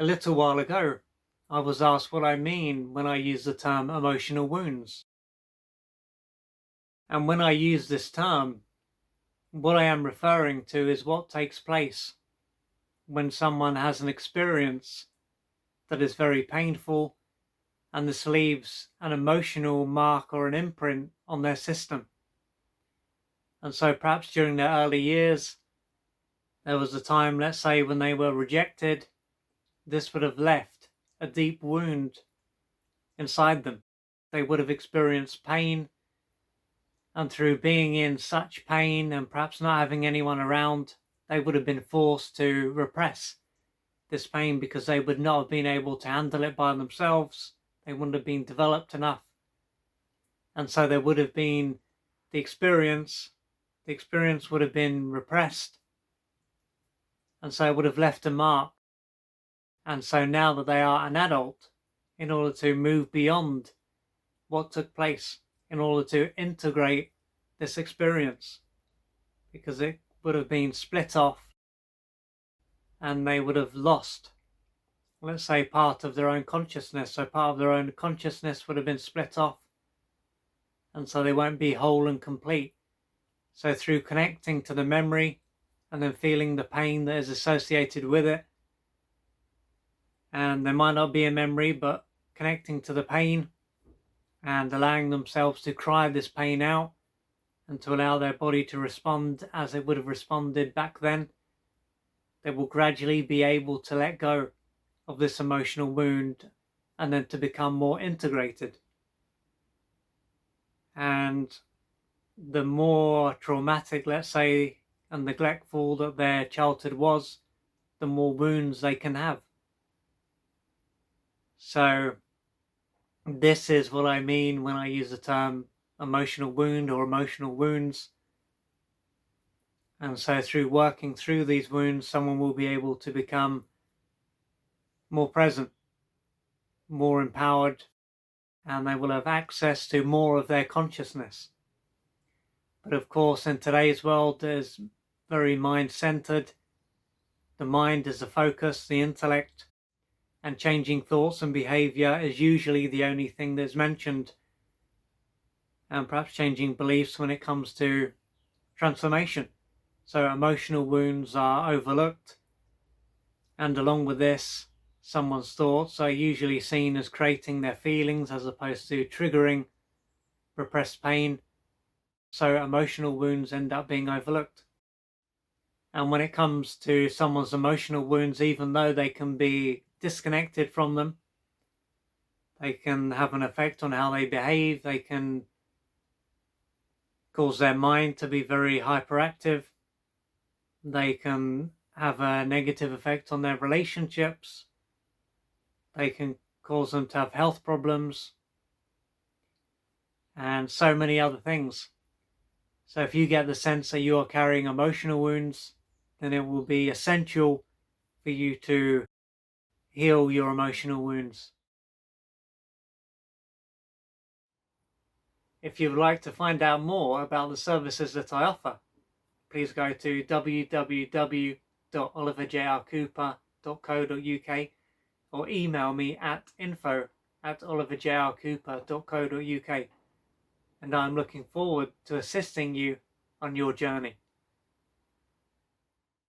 A little while ago, I was asked what I mean when I use the term emotional wounds. And when I use this term, what I am referring to is what takes place when someone has an experience that is very painful and this leaves an emotional mark or an imprint on their system. And so perhaps during their early years, there was a time, let's say, when they were rejected. This would have left a deep wound inside them. They would have experienced pain, and through being in such pain and perhaps not having anyone around, they would have been forced to repress this pain because they would not have been able to handle it by themselves. They wouldn't have been developed enough. And so there would have been the experience would have been repressed. And so it would have left a mark. And so now that they are an adult, in order to move beyond what took place, in order to integrate this experience, because it would have been split off and they would have lost, let's say, part of their own consciousness. So part of their own consciousness would have been split off, and so they won't be whole and complete. So through connecting to the memory and then feeling the pain that is associated with it, and there might not be a memory, but connecting to the pain and allowing themselves to cry this pain out and to allow their body to respond as it would have responded back then, they will gradually be able to let go of this emotional wound and then to become more integrated. And the more traumatic, let's say, and neglectful that their childhood was, the more wounds they can have. So this is what I mean when I use the term emotional wound or emotional wounds. And so through working through these wounds, someone will be able to become more present, more empowered, and they will have access to more of their consciousness. But of course, in today's world, is very mind-centered. The mind is the focus, the intellect, and changing thoughts and behavior is usually the only thing that's mentioned. And perhaps changing beliefs when it comes to transformation. So emotional wounds are overlooked. And along with this, someone's thoughts are usually seen as creating their feelings as opposed to triggering repressed pain. So emotional wounds end up being overlooked. And when it comes to someone's emotional wounds, even though they can be disconnected from them, they can have an effect on how they behave. They can cause their mind to be very hyperactive. They can have a negative effect on their relationships. They can cause them to have health problems and so many other things. So if you get the sense that you are carrying emotional wounds, then it will be essential for you to heal your emotional wounds. If you would like to find out more about the services that I offer, please go to www.oliverjrcooper.co.uk or email me at info@oliverjrcooper.co.uk, and I'm looking forward to assisting you on your journey.